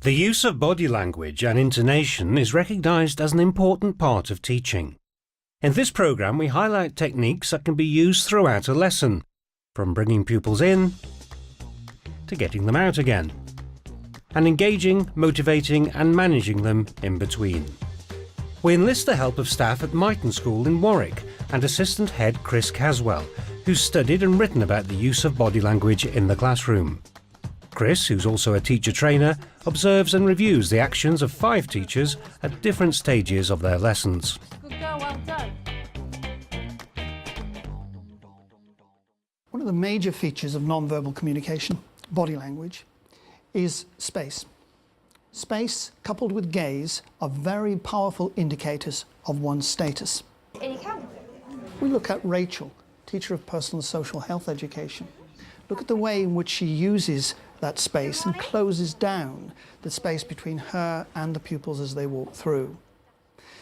The use of body language and intonation is recognised as an important part of teaching. In this programme, we highlight techniques that can be used throughout a lesson, from bringing pupils in to getting them out again, and engaging, motivating and managing them in between. We enlist the help of staff at Myton School in Warwick and assistant head Chris Caswell, who's studied and written about the use of body language in the classroom. Chris, who's also a teacher trainer, observes and reviews the actions of 5 teachers at different stages of their lessons. Good girl, well done. One of the major features of non-verbal communication, body language, is space. Space, coupled with gaze, are very powerful indicators of one's status. And you can. We look at Rachel, teacher of personal and social health education. Look at the way in which she uses that space and closes down the space between her and the pupils as they walk through.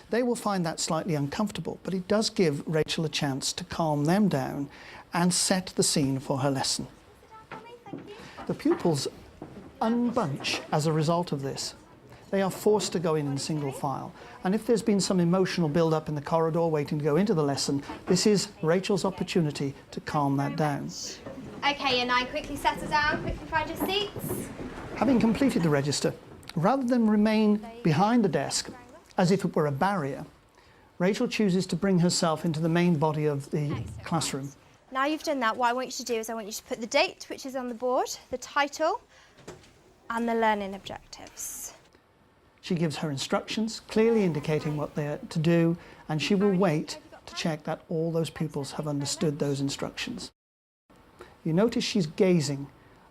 They will find that slightly uncomfortable, but it does give Rachel a chance to calm them down and set the scene for her lesson. The pupils unbunch as a result of this. They are forced to go in single file. And if there's been some emotional build-up in the corridor waiting to go into the lesson, this is Rachel's opportunity to calm that down. Okay, and now quickly settle down, quickly find your seats. Having completed the register, rather than remain behind the desk as if it were a barrier, Rachel chooses to bring herself into the main body of the classroom. Now you've done that, what I want you to do is I want you to put the date, which is on the board, the title, and the learning objectives. She gives her instructions, clearly indicating what they're to do, and she will wait to check that all those pupils have understood those instructions. You notice she's gazing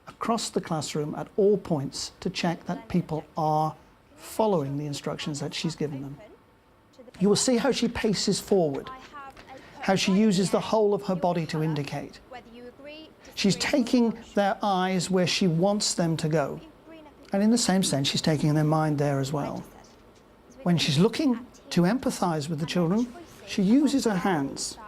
across the classroom at all points to check that people are following the instructions that she's given them. You will see how she paces forward, how she uses the whole of her body to indicate. She's taking their eyes where she wants them to go. And in the same sense, she's taking their mind there as well. When she's looking to empathise with the children, she uses her hands.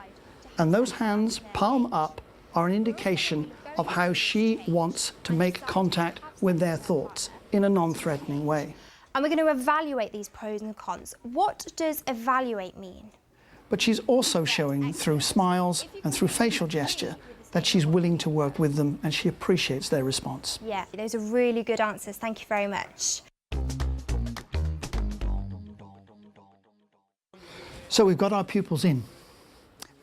And those hands, palm up, are an indication of how she wants to make contact with their thoughts in a non-threatening way. And we're going to evaluate these pros and cons. What does evaluate mean? But she's also showing through smiles and through facial gesture that she's willing to work with them and she appreciates their response. Yeah, those are really good answers. Thank you very much. So we've got our pupils in.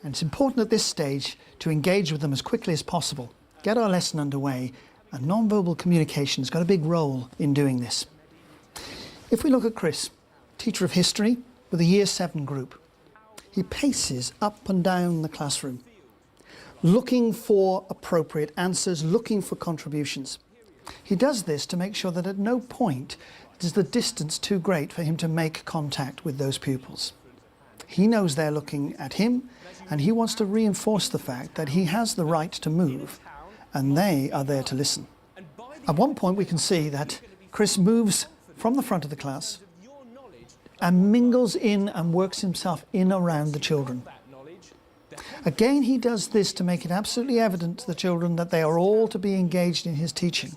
And it's important at this stage to engage with them as quickly as possible, get our lesson underway, and non-verbal communication has got a big role in doing this. If we look at Chris, teacher of history with a Year 7 group, he paces up and down the classroom, looking for appropriate answers, looking for contributions. He does this to make sure that at no point is the distance too great for him to make contact with those pupils. He knows they're looking at him, and he wants to reinforce the fact that he has the right to move, and they are there to listen. At one point we can see that Chris moves from the front of the class and mingles in and works himself in around the children. Again, he does this to make it absolutely evident to the children that they are all to be engaged in his teaching.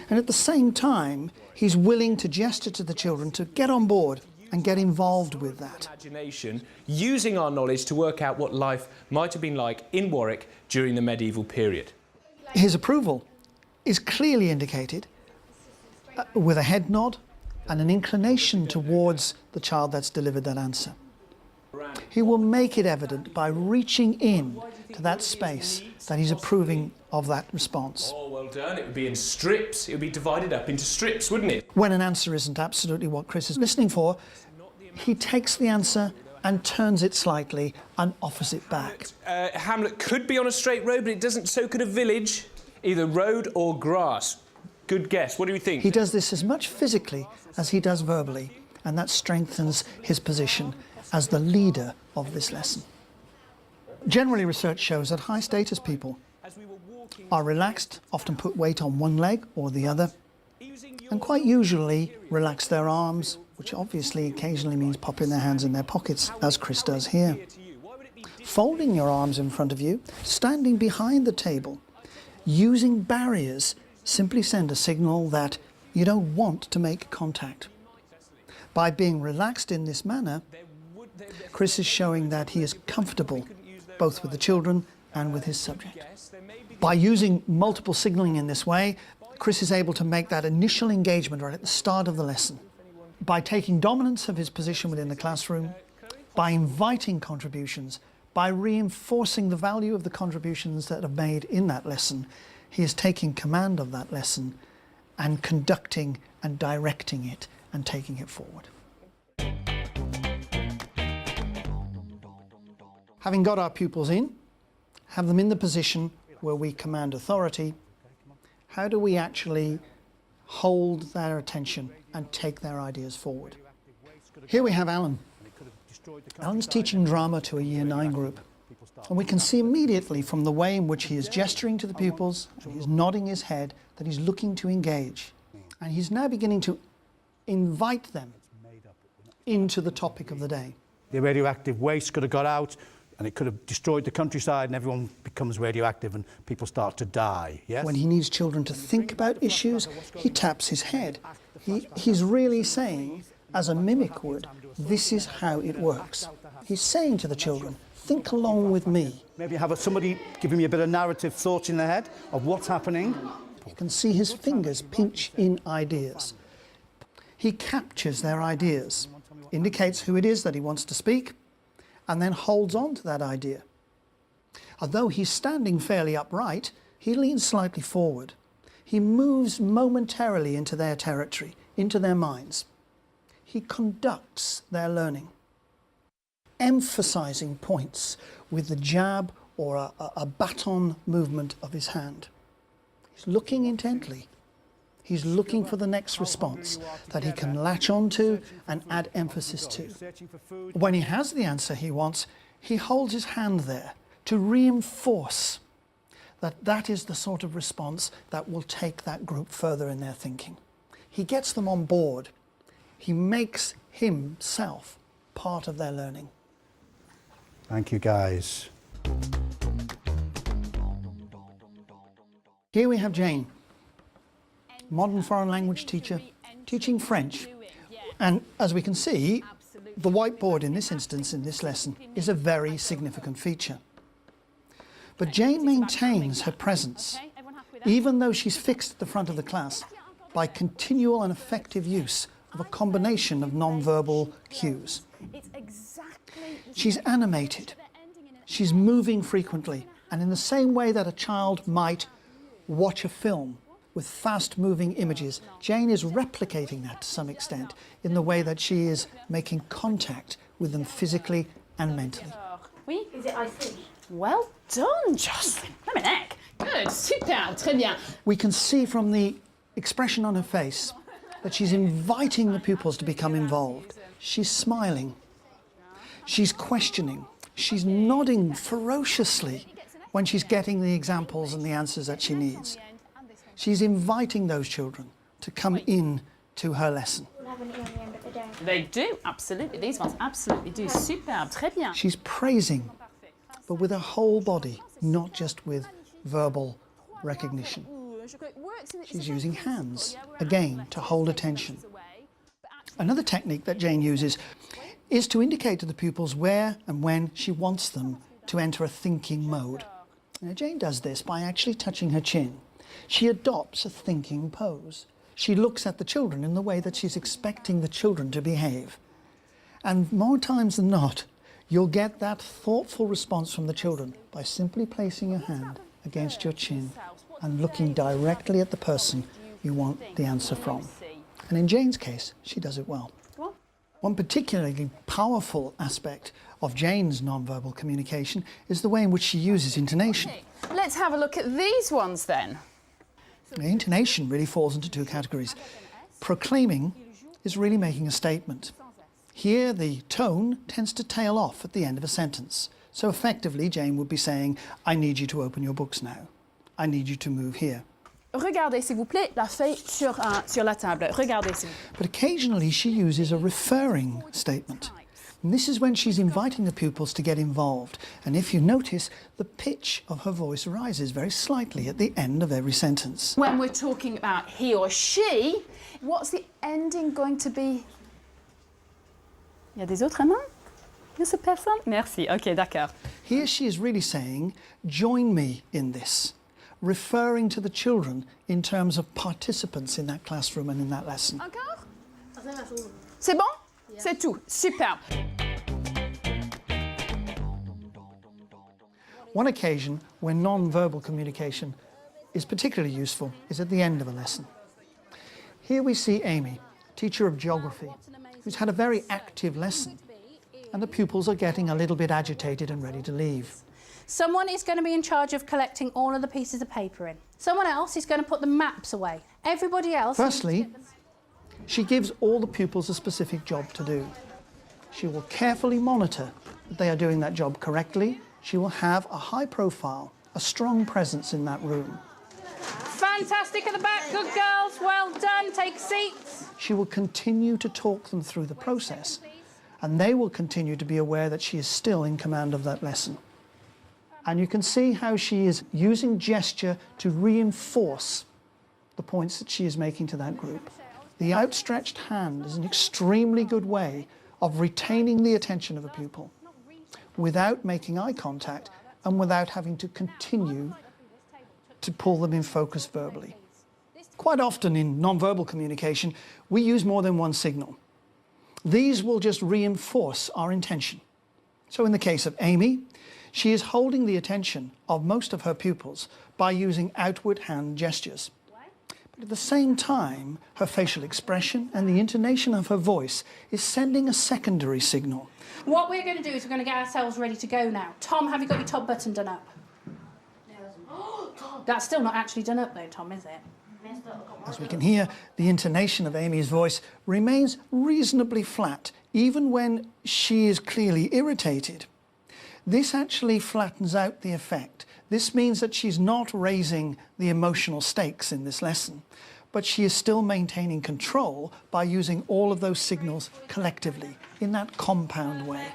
And at the same time, he's willing to gesture to the children to get on board and get involved with that. Imagination, using our knowledge to work out what life might have been like in Warwick during the medieval period. His approval is clearly indicated with a head nod and an inclination towards the child that's delivered that answer. He will make it evident by reaching in to that space that he's approving of that response. Oh, well done. It would be in strips. It would be divided up into strips, wouldn't it? When an answer isn't absolutely what Chris is listening for, he takes the answer and turns it slightly and offers it back. Hamlet could be on a straight road, but it doesn't, so could a village. Either road or grass. Good guess. What do you think? He does this as much physically as he does verbally, and that strengthens his position as the leader of this lesson. Generally, research shows that high-status people are relaxed, often put weight on one leg or the other, and quite usually relax their arms, which obviously occasionally means popping their hands in their pockets, as Chris does here. Folding your arms in front of you, standing behind the table, using barriers simply send a signal that You don't want to make contact. By being relaxed in this manner, Chris is showing that he is comfortable both with the children and with his subject. By using multiple signalling in this way, Chris is able to make that initial engagement right at the start of the lesson. By taking dominance of his position within the classroom, by inviting contributions, by reinforcing the value of the contributions that are made in that lesson, he is taking command of that lesson and conducting and directing it and taking it forward. Having got our pupils in, have them in the position where we command authority, how do we actually hold their attention and take their ideas forward? Here we have Alan. Alan's teaching drama to a Year 9 group. And we can see immediately from the way in which he is gesturing to the pupils, and he's nodding his head, that he's looking to engage. And he's now beginning to invite them into the topic of the day. The radioactive waste could have got out and it could have destroyed the countryside and everyone becomes radioactive and people start to die, yes? When he needs children to think about issues, he taps his head. He's really saying, as a mimic would, this is how it works. He's saying to the children, think along with me. Maybe have somebody giving me a bit of narrative thoughts in their head of what's happening. You can see his fingers pinch in ideas. He captures their ideas, indicates who it is that he wants to speak, and then holds on to that idea. Although he's standing fairly upright, he leans slightly forward. He moves momentarily into their territory, into their minds. He conducts their learning, emphasizing points with the jab or a baton movement of his hand. He's looking intently. He's looking for the next response that he can latch onto and add emphasis to. When he has the answer he wants, he holds his hand there to reinforce that that is the sort of response that will take that group further in their thinking. He gets them on board. He makes himself part of their learning. Thank you, guys. Here we have Jane, modern foreign language teacher, teaching French. And as we can see, the whiteboard in this instance, in this lesson, is a very significant feature. But Jane maintains her presence, even though she's fixed at the front of the class, by continual and effective use of a combination of non-verbal cues. She's animated, she's moving frequently, and in the same way that a child might watch a film with fast-moving images, Jane is replicating that to some extent in the way that she is making contact with them physically and mentally. Oui? Is it icy? Well done, Jocelyn. Dominic. Good, super, très bien. We can see from the expression on her face that she's inviting the pupils to become involved. She's smiling. She's questioning. She's nodding ferociously when she's getting the examples and the answers that she needs. She's inviting those children to come in to her lesson. They do, absolutely. These ones absolutely do. Superbe, très bien. She's praising, but with her whole body, not just with verbal recognition. She's using hands, again, to hold attention. Another technique that Jane uses is to indicate to the pupils where and when she wants them to enter a thinking mode. Now, Jane does this by actually touching her chin. She adopts a thinking pose. She looks at the children in the way that she's expecting the children to behave. And more times than not, you'll get that thoughtful response from the children by simply placing your hand against your chin and looking directly at the person you want the answer from. And in Jane's case, she does it well. One particularly powerful aspect of Jane's non-verbal communication is the way in which she uses intonation. Let's have a look at these ones then. Intonation really falls into two categories. Proclaiming is really making a statement. Here, the tone tends to tail off at the end of a sentence. So effectively, Jane would be saying, I need you to open your books now. I need you to move here. Regardez, s'il vous plaît, la feuille sur la table. Regardez, s'il vous plaît. But occasionally, she uses a referring statement. And this is when she's inviting the pupils to get involved. And if you notice, the pitch of her voice rises very slightly at the end of every sentence. When we're talking about he or she, what's the ending going to be? Il y a des autres mains? Il y a cette personne? Merci. OK, d'accord. Here she is really saying, join me in this, referring to the children in terms of participants in that classroom and in that lesson. Encore? C'est bon? C'est tout. Superbe. One occasion when non-verbal communication is particularly useful is at the end of a lesson. Here we see Amy, teacher of geography, who's had a very active lesson, and the pupils are getting a little bit agitated and ready to leave. Someone is going to be in charge of collecting all of the pieces of paper in. Someone else is going to put the maps away. Everybody else... Firstly, she gives all the pupils a specific job to do. She will carefully monitor that they are doing that job correctly. She will have a high profile, a strong presence in that room. Fantastic at the back, good girls, well done, take seats. She will continue to talk them through the process, and they will continue to be aware that she is still in command of that lesson. And you can see how she is using gesture to reinforce the points that she is making to that group. The outstretched hand is an extremely good way of retaining the attention of a pupil without making eye contact and without having to continue to pull them in focus verbally. Quite often in non-verbal communication, we use more than one signal. These will just reinforce our intention. So in the case of Amy, she is holding the attention of most of her pupils by using outward hand gestures. But at the same time, her facial expression and the intonation of her voice is sending a secondary signal. What we're going to do is we're going to get ourselves ready to go now. Tom, have you got your top button done up? That's still not actually done up though, Tom, is it? As we can hear, the intonation of Amy's voice remains reasonably flat, even when she is clearly irritated. This actually flattens out the effect. This means that she's not raising the emotional stakes in this lesson, but she is still maintaining control by using all of those signals collectively in that compound way.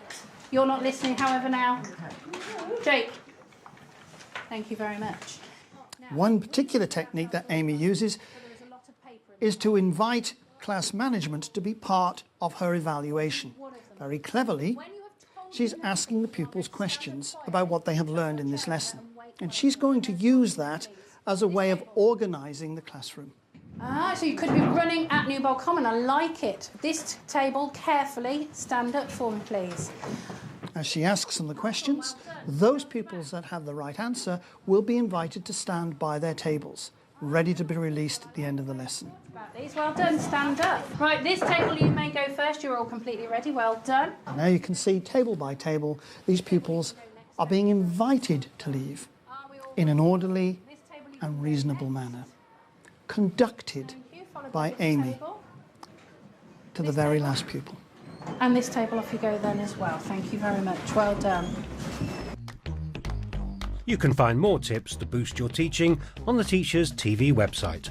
You're not listening, however, now. Jake. Thank you very much. One particular technique that Amy uses is to invite class management to be part of her evaluation. Very cleverly, she's asking the pupils questions about what they have learned in this lesson. And she's going to use that as a way of organising the classroom. Ah, so you could be running at Newbold Common. I like it. This table, carefully, stand up for me, please. As she asks them the questions, those pupils that have the right answer will be invited to stand by their tables, ready to be released at the end of the lesson. These, well done, stand up. Right, this table you may go first. You're all completely ready, well done. Now you can see, table by table, these pupils are being invited to leave in an orderly and reasonable manner, conducted by Amy to the very last pupil. And this table, off you go then as well. Thank you very much, well done. You can find more tips to boost your teaching on the Teachers TV website.